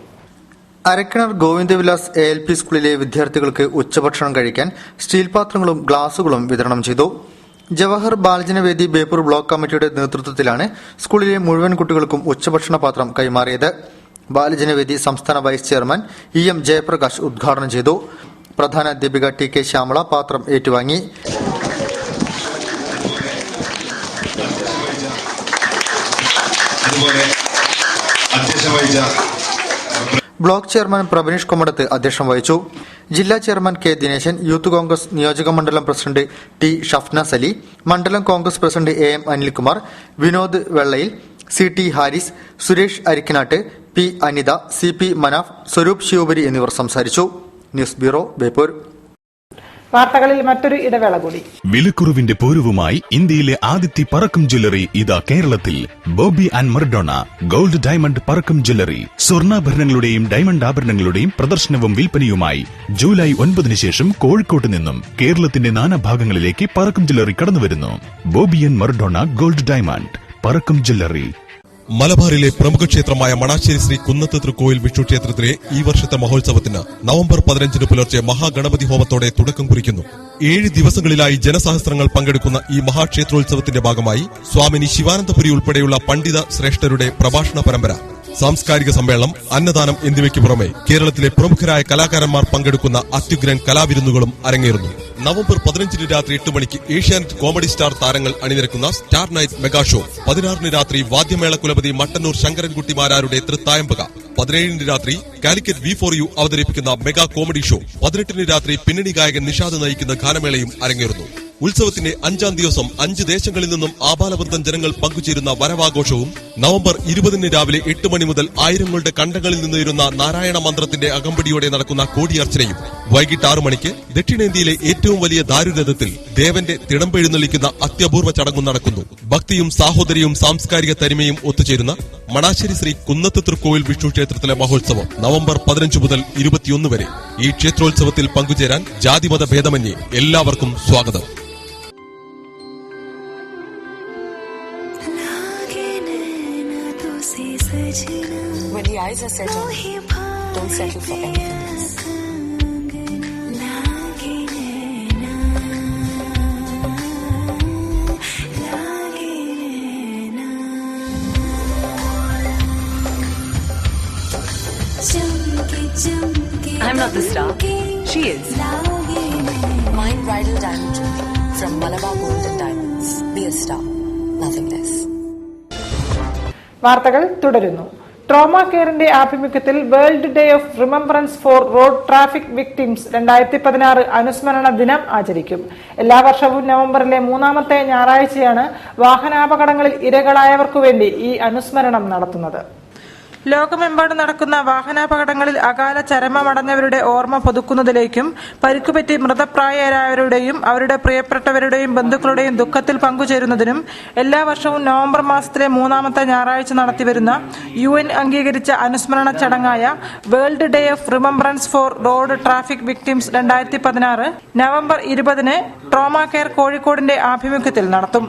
അരക്കിണർ ഗോവിന്ദവിലാസ് ALP സ്കൂളിലെ വിദ്യാർത്ഥികൾക്ക് ഉച്ചഭക്ഷണം കഴിക്കാൻ സ്റ്റീൽ പാത്രങ്ങളും ഗ്ലാസുകളും വിതരണം ചെയ്തു. ജവഹർ ബാലജനവേദി ബേപ്പൂർ ബ്ലോക്ക് കമ്മിറ്റിയുടെ നേതൃത്വത്തിലാണ് സ്കൂളിലെ മുഴുവൻ കുട്ടികൾക്കും ഉച്ചഭക്ഷണ പാത്രം കൈമാറിയത്. ബാലജനവേദി സംസ്ഥാന വൈസ് ചെയർമാൻ EM ജയപ്രകാശ് ഉദ്ഘാടനം ചെയ്തു. പ്രധാന അധ്യാപിക TK ശ്യാമള പാത്രം ഏറ്റുവാങ്ങി. ബ്ലോക്ക് ചെയർമാൻ പ്രബനീഷ് കൊമ്മടത്ത് അധ്യക്ഷം വഹിച്ചു. ജില്ലാ chairman K Dineshan, youth Congress നിയോജക മണ്ഡലം പ്രസിഡന്റ് T ഷഫ്നാസ് അലി, മണ്ഡലം Congress president AM Anilkumar, Vinod Vellayil, CT Haris, Suresh Arikkanatt, P Anitha, CP Manaf, Swaroop Shivapuri എന്നിവർ സംസാരിച്ചു. News bureau, Beypore. വാർത്തകളിൽ മറ്റൊരു ഇടവേള കൂടി. വിലക്കുറവിന്റെ പൂരവുമായി ഇന്ത്യയിലെ ആദ്യത്തെ പറക്കം ജ്വല്ലറി ഇതാ കേരളത്തിൽ. Boby and Maradona gold diamond Parakkam jewellery. സ്വർണ്ണാഭരണങ്ങളുടെയും ഡയമണ്ട് ആഭരണങ്ങളുടെയും പ്രദർശനവും വിൽപ്പനയുമായി ജൂലൈ 9 ശേഷം കോഴിക്കോട്ട് നിന്നും കേരളത്തിന്റെ നാനാഭാഗങ്ങളിലേക്ക് പറക്കം ജ്വല്ലറി കടന്നുവരുന്നു. Boby and Maradona gold diamond Parakkam jewellery. മലബാറിലെ പ്രമുഖ ക്ഷേത്രമായ മണാശ്ശേരി ശ്രീ കുന്നത്ത് തൃക്കോയിൽ വിഷ്ണു ക്ഷേത്രത്തിലെ ഈ വർഷത്തെ മഹോത്സവത്തിന് നവംബർ 15 പുലർച്ചെ മഹാഗണപതി ഹോമത്തോടെ തുടക്കം കുറിക്കുന്നു. 7 ദിവസങ്ങളിലായി ജനസഹസ്രങ്ങൾ പങ്കെടുക്കുന്ന ഈ മഹാക്ഷേത്രോത്സവത്തിന്റെ ഭാഗമായി സ്വാമിനി ശിവാനന്ദപുരി ഉൾപ്പെടെയുള്ള പണ്ഡിത ശ്രേഷ്ഠരുടെ പ്രഭാഷണ പരമ്പര, സാംസ്കാരിക സമ്മേളനം, അന്നദാനം എന്നിവയ്ക്ക് പുറമെ കേരളത്തിലെ പ്രമുഖരായ കലാകാരന്മാർ പങ്കെടുക്കുന്ന അത്യുഗ്രൻ കലാവിരുന്നുകളും അരങ്ങേറുന്നു. നവംബർ 15 രാത്രി 8 മണിക്ക് ഏഷ്യാനെറ്റ് കോമഡി സ്റ്റാർ താരങ്ങൾ അണിനിരക്കുന്ന സ്റ്റാർ നൈറ്റ് മെഗാ ഷോ. 16 രാത്രി വാദ്യമേള കുലപതി മട്ടന്നൂർ ശങ്കരൻകുട്ടിമാരാരുടെ തൃത്തായമ്പക. 17 രാത്രി കാലിക്കറ്റ് V4U അവതരിപ്പിക്കുന്ന മെഗാ കോമഡി ഷോ. 18 രാത്രി പിന്നണി ഗായകൻ നിഷാദ് നയിക്കുന്ന ഗാനമേളയും അരങ്ങേറുന്നു. ഉത്സവത്തിന്റെ 5ാം ദിവസം 5 ദേശങ്ങളിൽ നിന്നും ആബാലവൃദ്ധം ജനങ്ങൾ പങ്കുചേരുന്ന വരവാഘോഷവും നവംബർ 20 രാവിലെ 8 മണി മുതൽ ആയിരങ്ങളുടെ കണ്ടങ്ങളിൽ നിന്നുയരുന്ന നാരായണ മന്ത്രത്തിന്റെ അകമ്പടിയോടെ നടക്കുന്ന കോടിയർച്ചനയും വൈകിട്ട് 6 മണിക്ക് ദക്ഷിണേന്ത്യയിലെ ഏറ്റവും വലിയ ദാരുരഥത്തിൽ ദേവന്റെ തിടമ്പെഴുന്നള്ളിക്കുന്ന അത്യപൂർവ ചടങ്ങും നടക്കുന്നു. ഭക്തിയും സാഹോദര്യവും സാംസ്കാരിക തനിമയും ഒത്തുചേരുന്ന മണാശ്ശേരി ശ്രീ കുന്നത്ത് തൃക്കോയിൽ വിഷ്ണു ക്ഷേത്രത്തിലെ മഹോത്സവം നവംബർ 15 മുതൽ 21 വരെ. ഈ ക്ഷേത്രോത്സവത്തിൽ പങ്കുചേരാൻ ജാതിമത ഭേദമന്യേ എല്ലാവർക്കും സ്വാഗതം. When the eyes are set on you, don't settle for anything else. I'm not the star. She is. Mind bridal diamond jewelry from Malabar Gold and Diamonds. Be a star, nothing less. വാർത്തകൾ തുടരുന്നു. Trauma കെയറിന്റെ ആഭിമുഖ്യത്തിൽ world day of remembrance for road traffic victims 2016 അനുസ്മരണ ദിനം ആചരിക്കും. എല്ലാ വർഷവും നവംബറിലെ 3ാമത്തെ ഞായറാഴ്ചയാണ് വാഹനാപകടങ്ങളിൽ ഇരകളായവർക്കു വേണ്ടി ഈ അനുസ്മരണം നടത്തുന്നത്. ലോകമെമ്പാടും നടക്കുന്ന വാഹനാപകടങ്ങളിൽ അകാല ചരമമടഞ്ഞവരുടെ ഓർമ്മ പുതുക്കുന്നതിലേക്കും പരിക്കുപറ്റി മൃതപ്രായരായവരുടെയും അവരുടെ പ്രിയപ്പെട്ടവരുടെയും ബന്ധുക്കളുടെയും ദുഃഖത്തിൽ പങ്കുചേരുന്നതിനും എല്ലാ വർഷവും നവംബർ മാസത്തിലെ 3ാമത്തെ ഞായറാഴ്ച നടത്തിവരുന്ന UN അംഗീകരിച്ച അനുസ്മരണ ചടങ്ങായ world day of remembrance for road traffic victims 2016 November 20 trauma care കോഴിക്കോടിന്റെ ആഭിമുഖ്യത്തിൽ നടത്തും.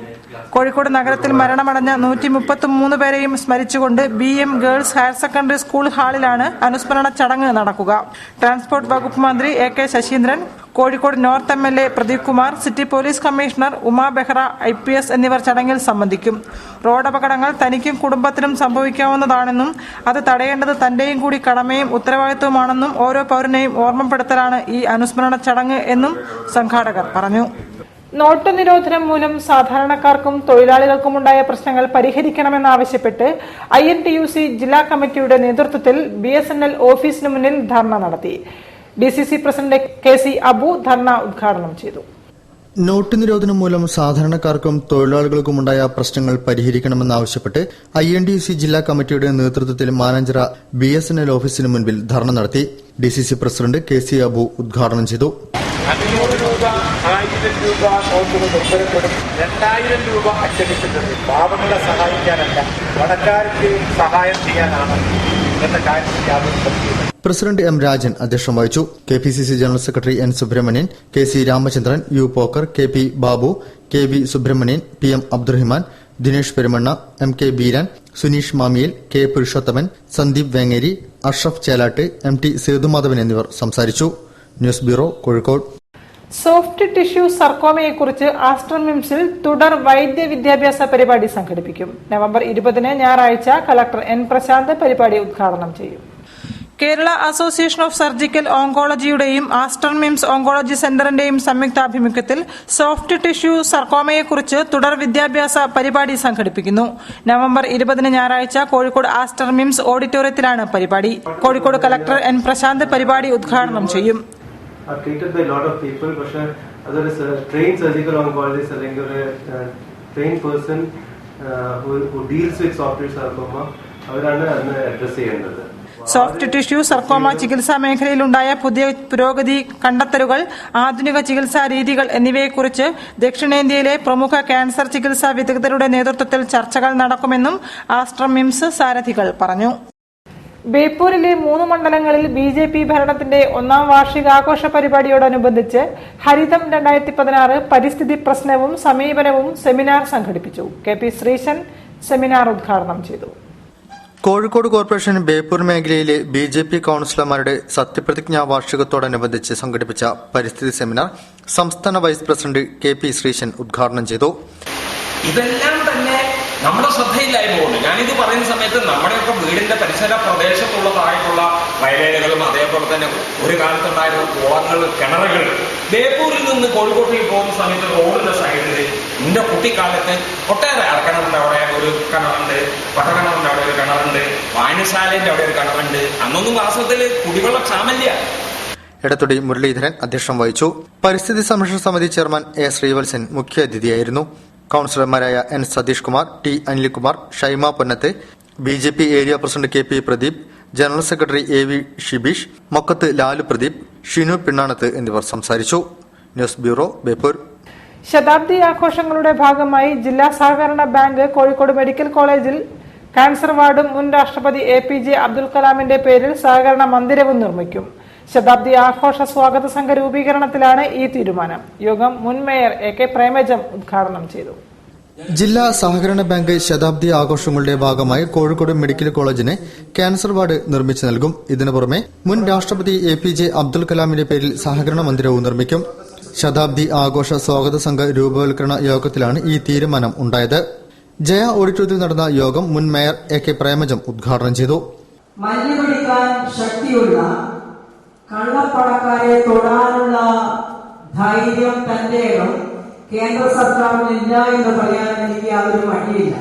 കോഴിക്കോട് നഗരത്തിൽ മരണമടഞ്ഞ 133 പേരെയും സ്മരിച്ചുകൊണ്ട് BM girls higher secondary school ഹാളിലാണ് അനുസ്മരണ ചടങ്ങ് നടക്കുക. ട്രാൻസ്പോർട്ട് വകുപ്പ് മന്ത്രി AK Saseendran, Kozhikode north MLA Pradeep Kumar, city police commissioner Uma Behera IPS എന്നിവർ ചടങ്ങിൽ സംബന്ധിക്കും. റോഡപകടങ്ങൾ തനിക്കും കുടുംബത്തിനും സംഭവിക്കാവുന്നതാണെന്നും അത് തടയേണ്ടത് തന്റെയും കൂടി കടമയും ഉത്തരവാദിത്വമാണെന്നും ഓരോ പൗരനെയും ഓർമ്മപ്പെടുത്തലാണ് ഈ അനുസ്മരണ ചടങ്ങ് എന്നും സംഘാടകർ പറഞ്ഞു. നോട്ട് നിരോധനം മൂലം സാധാരണക്കാർക്കും തൊഴിലാളികൾക്കുമുണ്ടായ പ്രശ്നങ്ങൾ പരിഹരിക്കണമെന്നാവശ്യപ്പെട്ട് INTUC ജില്ലാ കമ്മിറ്റിയുടെ നേതൃത്വത്തിൽ BSNL ഓഫീസിന് മുന്നിൽ ധർണ നടത്തി. DCC പ്രസിഡന്റ് KC അബു ധർണ ഉദ്ഘാടനം ചെയ്തു. നോട്ട് നിരോധനം മൂലം സാധാരണക്കാർക്കും തൊഴിലാളികൾക്കുമുണ്ടായ പ്രശ്നങ്ങൾ പരിഹരിക്കണമെന്നാവശ്യപ്പെട്ട് INTUC ജില്ലാ കമ്മിറ്റിയുടെ നേതൃത്വത്തിൽ മാനാഞ്ചിറ BSNL ഓഫീസിന് മുൻപിൽ ധർണ നടത്തി. DCC പ്രസിഡന്റ് KC അബു ഉദ്ഘാടനം ചെയ്തു. 500 രൂപ 1000 രൂപ നോട്ടുകൾ നിർത്തലപ്പെടും. 2000 രൂപ അച്ചടിച്ചിട്ടുണ്ട്. പാവങ്ങളെ സഹായിക്കാനല്ല, പണക്കാർക്ക് സഹായം ചെയ്യാനാണ് എന്ന കാര്യത്തിൽ യാതൊരു സംശയമില്ല. പ്രസിഡന്റ് M രാജൻ അധ്യക്ഷം വഹിച്ചു. KPCC general secretary N Subramanian, KC Ramachandran, U Pokker, KP Babu, KV Subramanian, PM Abdurahiman, Dinesh Perumanna, MK Beeran, Suneesh Mamiyil, K Purushothaman, Sandeep Vengeri, Ashraf Chelatt, MT Sethumadhavan എന്നിവർ സംസാരിച്ചു. News bureau, Kozhikode. Soft tissue സർക്കോമയെക്കുറിച്ച് ആസ്റ്റർ മിംസിൽ തുടർ വൈദ്യ വിദ്യാഭ്യാസ പരിപാടി സംഘടിപ്പിക്കും. നവംബർ 20 ഞായറാഴ്ച കളക്ടർ N പ്രശാന്ത് പരിപാടി ഉദ്ഘാടനം ചെയ്യും. കേരള അസോസിയേഷൻ ഓഫ് സർജിക്കൽ ഓങ്കോളജിയുടെയും ആസ്റ്റർ മിംസ് ഓങ്കോളജി സെന്ററിന്റെയും സംയുക്താഭിമുഖ്യത്തിൽ സോഫ്റ്റ് ടിഷ്യൂ സർക്കോമയെക്കുറിച്ച് തുടർ വിദ്യാഭ്യാസ പരിപാടി സംഘടിപ്പിക്കുന്നു. നവംബർ 20 ഞായറാഴ്ച കോഴിക്കോട് ആസ്റ്റർ മിംസ് ഓഡിറ്റോറിയത്തിലാണ് പരിപാടി. കോഴിക്കോട് കളക്ടർ N പ്രശാന്ത് പരിപാടി ഉദ്ഘാടനം ചെയ്യും. treated by a lot of people, പക്ഷേ അതൊരു trained surgical oncologist അല്ലെങ്കിൽ ഒരു trained person who deals with soft tissue sarcoma അവരാണ് അതിനെ അഡ്രസ് ചെയ്യേണ്ടത്. സോഫ്റ്റ് ടിഷ്യൂ സർക്കോമ ചികിത്സാ മേഖലയിലുണ്ടായ പുതിയ പുരോഗതി, കണ്ടെത്തലുകൾ, ആധുനിക ചികിത്സാ രീതികൾ എന്നിവയെക്കുറിച്ച് ദക്ഷിണേന്ത്യയിലെ പ്രമുഖ ക്യാൻസർ ചികിത്സാ വിദഗ്ധരുടെ നേതൃത്വത്തിൽ ചർച്ചകൾ നടക്കുമെന്നും ആസ്റ്റർ മിംസ് സാരഥികൾ പറഞ്ഞു. ബേപ്പൂരിലെ 3 മണ്ഡലങ്ങളിൽ BJP ഭരണത്തിന്റെ 1ാം വാർഷികാഘോഷ പരിപാടിയോടനുബന്ധിച്ച് ഹരിതം 2016 പരിസ്ഥിതി പ്രശ്നവും സമീപനവും സെമിനാർ സംഘടിപ്പിച്ചു. KP ശ്രീശൻ സെമിനാർ ഉദ്ഘാടനം ചെയ്തു. കോഴിക്കോട് കോർപ്പറേഷൻ ബേപ്പൂർ മേഖലയിലെ BJP കൌൺസിലർമാരുടെ സത്യപ്രതിജ്ഞാ വാർഷികത്തോടനുബന്ധിച്ച് സംഘടിപ്പിച്ച പരിസ്ഥിതി സെമിനാർ സംസ്ഥാന വൈസ് പ്രസിഡന്റ് KP ശ്രീശൻ ഉദ്ഘാടനം ചെയ്തു. ഇതെല്ലാം തന്നെ നമ്മുടെ ശ്രദ്ധയിലായി പോകുന്നു. ഞാനിത് പറയുന്ന സമയത്ത് നമ്മുടെയൊക്കെ വീടിന്റെ പരിസര പ്രദേശത്തുള്ളതായിട്ടുള്ള വയലേലകളും അതേപോലെ തന്നെ ഒരു കാലത്തുണ്ടായിരുന്ന കുളങ്ങൾ, കിണറുകൾ, ബേപ്പൂരിൽ നിന്ന് കോഴിക്കോട്ടേക്ക് പോകുന്ന സമയത്ത് റോഡിന്റെ സൈഡിൽ എന്റെ കുട്ടിക്കാലത്ത് ഒട്ടേറെ കിണറുണ്ട്. അവിടെ ഒരു കിണറുണ്ട്, പട്ടക്കിണറിന്റെ അവിടെ ഒരു കിണറുണ്ട്, വായനശാലന്റെ അവിടെ ഒരു കിണറുണ്ട്. അന്നൊന്നും വാസ്തവത്തിൽ കുടിവെള്ള ക്ഷാമല്ല. എടത്തൊടി മുരളീധരൻ അധ്യക്ഷം വഹിച്ചു. പരിസ്ഥിതി സംരക്ഷണ സമിതി ചെയർമാൻ A ശ്രീവത്സൻ മുഖ്യാതിഥിയായിരുന്നു. കൌൺസിലർമാരായ N Satheesh Kumar, T Anilkumar, Shaima Ponnath, BJP area president KP Pradeep, general secretary AV Shibeesh, Mokkath Lalu Pradeep, Shinu Pinnanath എന്നിവർ സംസാരിച്ചു. News bureau, Beypore. ശതാബ്ദി ആഘോഷങ്ങളുടെ ഭാഗമായി ജില്ലാ സഹകരണ ബാങ്ക് കോഴിക്കോട് മെഡിക്കൽ കോളേജിൽ ക്യാൻസർ വാർഡും മുൻ രാഷ്ട്രപതി APJ അബ്ദുൽ കലാമിന്റെ പേരിൽ സഹകരണ മന്ദിരവും നിർമ്മിക്കും. ശതാബ്ദി ആഘോഷ സ്വാഗത സംഘ രൂപീകരണത്തിലാണ് ഈ തീരുമാനം. യോഗം മുൻ മേയർ AK പ്രേമജം ഉദ്ഘാടനം ചെയ്തു. ജില്ലാ സഹകരണ ബാങ്ക് ശതാബ്ദി ആഘോഷങ്ങളുടെ ഭാഗമായി കോഴിക്കോട് മെഡിക്കൽ കോളേജിന് ക്യാൻസർ വാർഡ് നിർമ്മിച്ചു നൽകും. ഇതിനു പുറമെ മുൻ രാഷ്ട്രപതി APJ അബ്ദുൽ കലാമിന്റെ പേരിൽ സഹകരണ മന്ദിരവും നിർമ്മിക്കും. ശതാബ്ദി ആഘോഷ സ്വാഗത സംഘ രൂപവൽക്കരണ യോഗത്തിലാണ് ഈ തീരുമാനം ഉണ്ടായത്. ജയ ഓഡിറ്റോറിയത്തിൽ നടന്ന യോഗം മുൻ മേയർ AK പ്രേമജം ഉദ്ഘാടനം ചെയ്തു. കള്ളപ്പണക്കാരെ തൊടാനുള്ള ധൈര്യം തന്റെ കേന്ദ്ര സർക്കാരിനില്ല എന്ന് പറയാൻ എനിക്ക് യാതൊരു മടിയില്ല.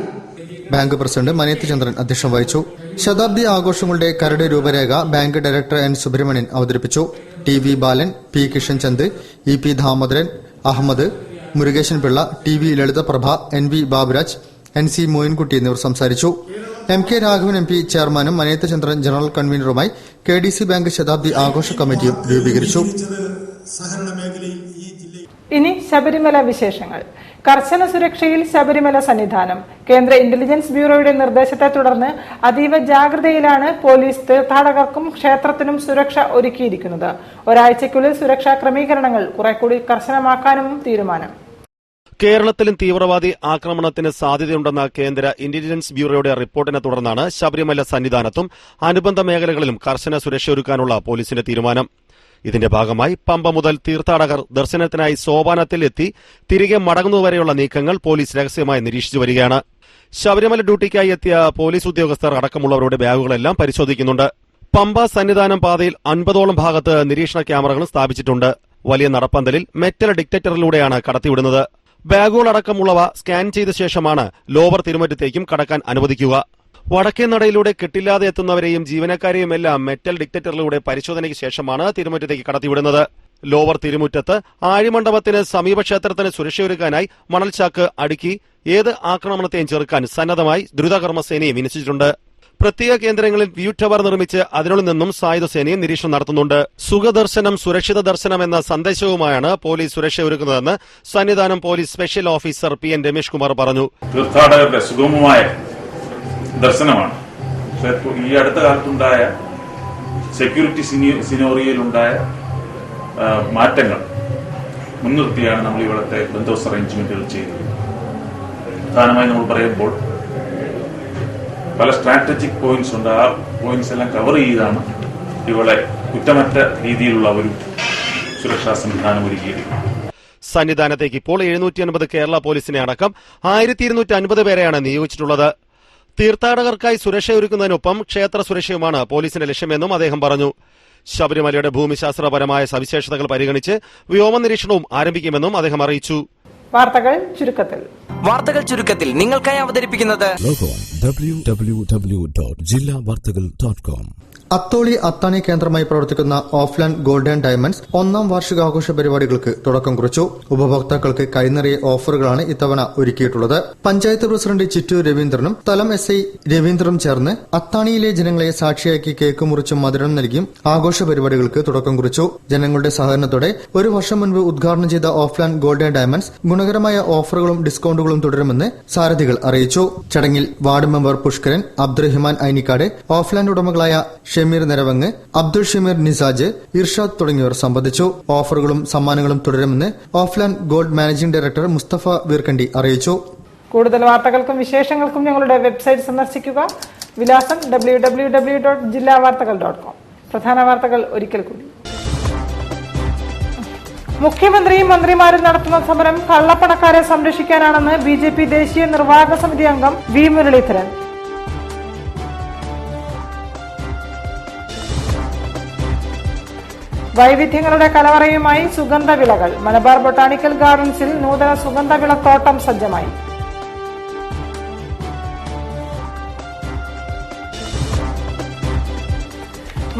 ബാങ്ക് പ്രസിഡന്റ് മനേത്ത് ചന്ദ്രൻ അധ്യക്ഷം വഹിച്ചു. ശതാബ്ദി ആഘോഷങ്ങളുടെ കരട് രൂപരേഖ ബാങ്ക് ഡയറക്ടർ N സുബ്രഹ്മണ്യൻ അവതരിപ്പിച്ചു. TV ബാലൻ, P Kishanchand, EP Damodaran, Ahmed, Murukesan Pillai, TV ലളിതപ്രഭ, NV Baburaj, NC Moyinkutty എന്നിവർ സംസാരിച്ചു. MK രാഘവൻ MP ചെയർമാനും മനേത്ത് ചന്ദ്രൻ ജനറൽ കൺവീനറുമായി KDC ബാങ്ക് ശതാബ്ദി ആഘോഷ കമ്മിറ്റിയും രൂപീകരിച്ചു. ഇനി ശബരിമല വിശേഷങ്ങൾ. കർശന സുരക്ഷയിൽ ശബരിമല സന്നിധാനം. കേന്ദ്ര ഇന്റലിജൻസ് ബ്യൂറോയുടെ നിർദ്ദേശത്തെ തുടർന്ന് അതീവ ജാഗ്രതയിലാണ് പോലീസ്. തീർത്ഥാടകർക്കും ക്ഷേത്രത്തിനും സുരക്ഷ ഒരുക്കിയിരിക്കുന്നത്. ഒരാഴ്ചയ്ക്കുള്ളിൽ സുരക്ഷാ ക്രമീകരണങ്ങൾ കുറെക്കൂടി കർശനമാക്കാനും തീരുമാനം. കേരളത്തിലും തീവ്രവാദി ആക്രമണത്തിന് സാധ്യതയുണ്ടെന്ന കേന്ദ്ര ഇന്റലിജൻസ് ബ്യൂറോയുടെ റിപ്പോർട്ടിനെ തുടർന്നാണ് ശബരിമല സന്നിധാനത്തും അനുബന്ധ മേഖലകളിലും കർശന സുരക്ഷയൊരുക്കാനുള്ള പോലീസിന്റെ തീരുമാനം. ഇതിന്റെ ഭാഗമായി പമ്പ മുതൽ തീർത്ഥാടകർ ദർശനത്തിനായി സോപാനത്തിൽ എത്തി തിരികെ മടങ്ങുന്നതുവരെയുള്ള നീക്കങ്ങൾ പോലീസ് രഹസ്യമായി നിരീക്ഷിച്ചു വരികയാണ്. ശബരിമല ഡ്യൂട്ടിക്കായി എത്തിയ പോലീസ് ഉദ്യോഗസ്ഥർ അടക്കമുള്ളവരുടെ ബാഗുകളെല്ലാം പരിശോധിക്കുന്നുണ്ട്. പമ്പ സന്നിധാനം പാതയിൽ 50ഓളം ഭാഗത്ത് നിരീക്ഷണ ക്യാമറകളും സ്ഥാപിച്ചിട്ടുണ്ട്. വലിയ നടപ്പന്തലിൽ മെറ്റൽ ഡിറ്റക്ടറിലൂടെയാണ് കടത്തിവിടുന്നത്. ബാഗുകളടക്കമുള്ളവ സ്കാൻ ചെയ്ത ശേഷമാണ് ലോവർ തിരുമുറ്റത്തേക്കും കടക്കാൻ അനുവദിക്കുക. വടക്കേ നടയിലൂടെ കെട്ടില്ലാതെ എത്തുന്നവരെയും ജീവനക്കാരെയുമെല്ലാം മെറ്റൽ ഡിറ്റക്ടറിലൂടെ പരിശോധനയ്ക്ക് ശേഷമാണ് തിരുമുറ്റത്തേക്ക് കടത്തിവിടുന്നത്. ലോവർ തിരുമുറ്റത്ത് ആഴിമണ്ഡപത്തിന് സമീപ ക്ഷേത്രത്തിന് സുരക്ഷയൊരുക്കാനായി മണൽചാക്ക് അടുക്കി ഏത് ആക്രമണത്തെയും ചെറുക്കാൻ സന്നദ്ധമായി ദ്രുതകർമ്മസേനയെ വിന്യസിച്ചിട്ടുണ്ട്. പ്രത്യേക കേന്ദ്രങ്ങളിൽ വ്യൂ ടവർ നിർമ്മിച്ച് അതിനുള്ളിൽ നിന്നും സായുധ സേനയും നിരീക്ഷണം നടത്തുന്നുണ്ട്. സുഖദർശനം സുരക്ഷിത ദർശനം എന്ന സന്ദേശവുമായാണ് പോലീസ് സുരക്ഷയൊരുക്കുന്നതെന്ന് Sannidhanam police special officer PN Ramesh Kumar പറഞ്ഞു. തീർത്ഥാടകരുടെ സുഗമമായ ദർശനമാണ്. ഈ അടുത്ത കാലത്തുണ്ടായ സെക്യൂരിറ്റി സിനോറിയയിലുണ്ടായ മാറ്റങ്ങൾ മുൻനിർത്തിയാണ് നമ്മൾ ഇവിടുത്തെ ബന്ദോബസ്ത് അറേഞ്ച്മെന്റുകൾ ചെയ്തത്. പ്രധാനമായി നമ്മൾ പറയുമ്പോൾ പല സ്ട്രാറ്റജിക് പോയിന്റ്സ് ഉണ്ട്. ആ പോയിന്റ്സ് എല്ലാം കവർ ചെയ്താണ് ഇവിടെ കുറ്റമറ്റ രീതിയിലുള്ള ഒരു സുരക്ഷാ സംവിധാനം ഒരുക്കിയിരിക്കുന്നത്. സന്നിധാനത്തേക്ക് ഇപ്പോൾ 750 കേരള പോലീസിനെ അടക്കം 1250 പേരെയാണ് നിയോഗിച്ചിട്ടുള്ളത്. തീർത്ഥാടകർക്കായി സുരക്ഷയൊരുക്കുന്നതിനൊപ്പം ക്ഷേത്ര സുരക്ഷയുമാണ് പോലീസിന്റെ ലക്ഷ്യമെന്നും അദ്ദേഹം പറഞ്ഞു. ശബരിമലയുടെ ഭൂമിശാസ്ത്രപരമായ സവിശേഷതകൾ പരിഗണിച്ച് വ്യോമ നിരീക്ഷണവും ആരംഭിക്കുമെന്നും അദ്ദേഹം അറിയിച്ചു. വാർത്തകൾ ചുരുക്കത്തിൽ നിങ്ങൾക്കായി അവതരിപ്പിക്കുന്നത് www.jillavartagal.com. അത്തോളി അത്താണി കേന്ദ്രമായി പ്രവർത്തിക്കുന്ന ഓഫ്ലാൻഡ് ഗോൾഡ് ആൻഡ് ഡയമണ്ട്സ് 1ാം വാർഷികാഘോഷ പരിപാടികൾക്ക് തുടക്കം കുറിച്ചു. ഉപഭോക്താക്കൾക്ക് കൈനിറിയ ഓഫറുകളാണ് ഇത്തവണ ഒരുക്കിയിട്ടുള്ളത്. പഞ്ചായത്ത് പ്രസിഡന്റ് ചിറ്റൂർ രവീന്ദ്രനും സ്ഥലം SI രവീന്ദ്രനും ചേർന്ന് അത്താണിയിലെ ജനങ്ങളെ സാക്ഷിയാക്കി കേക്ക് മുറിച്ചും മധുരം നൽകിയും ആഘോഷ പരിപാടികൾക്ക് തുടക്കം കുറിച്ചു. ജനങ്ങളുടെ സഹകരണത്തോടെ ഒരു വർഷം മുൻപ് ഉദ്ഘാടനം ചെയ്ത ഓഫ്ലാൻഡ് ഗോൾഡ് ആൻഡ് ഡയമണ്ട്സ് ഗുണകരമായ ഓഫറുകളും ഡിസ്കൌണ്ടുകളും തുടരുമെന്ന് സാരഥികൾ അറിയിച്ചു. ചടങ്ങിൽ വാർഡ് മെമ്പർ പുഷ്കരൻ, അബ്ദുറഹിമാൻ ഐനിക്കാട്, ഓഫ്ലാൻഡ് ഉടമകളായ ഷമീർ നിരവങ്ങ്, അബ്ദുൾ ഷമീർ നിസാജ്, ഇർഷാദ് തുടങ്ങിയവർ സംബന്ധിച്ചു. ഓഫറുകളും സമ്മാനങ്ങളും തുടരുമെന്ന് ഓഫ്ലാൻഡ് ഗോൾഡ് മാനേജിംഗ് ഡയറക്ടർ മുസ്തഫ വീർക്കണ്ടി അറിയിച്ചു. കൂടുതൽ വാർത്തകൾക്കും വിശേഷങ്ങൾക്കും ഞങ്ങളുടെ വെബ്സൈറ്റ് സന്ദർശിക്കുക. വിലാസം www.jillavartagal.com. പ്രധാന വാർത്തകൾ ഒരിക്കൽ കൂടി. മുഖ്യമന്ത്രിയും മന്ത്രിമാരും നടത്തുന്ന സമരം കള്ളപ്പണക്കാരെ സംരക്ഷിക്കാനാണെന്ന് BJP ദേശീയ നിർവാഹക സമിതി അംഗം V മുരളീധരൻ. വൈവിധ്യങ്ങളുടെ കലവറയുമായി സുഗന്ധവിളകൾ. മലബാർ ബൊട്ടാണിക്കൽ ഗാർഡൻസിൽ നൂതന സുഗന്ധവിളത്തോട്ടം സജ്ജമായി.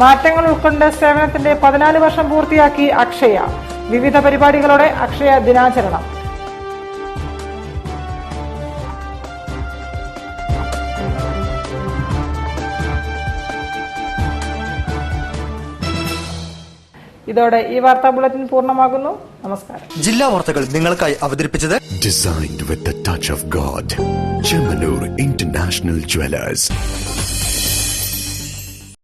മാറ്റങ്ങൾ ഉൾക്കൊണ്ട് സേവനത്തിന്റെ 14 വർഷം പൂർത്തിയാക്കി അക്ഷയ. വിവിധ പരിപാടികളോടെ അക്ഷയ ദിനാചരണം. ഇതോടെ ഈ വാർത്താ ബുള്ളറ്റിൻ പൂർണ്ണമാകുന്നു. നമസ്കാരം. ജില്ലാ വാർത്തകൾ നിങ്ങൾക്കായി അവതരിപ്പിച്ചത് Designed with the touch of God. Chemanur International Jewelers.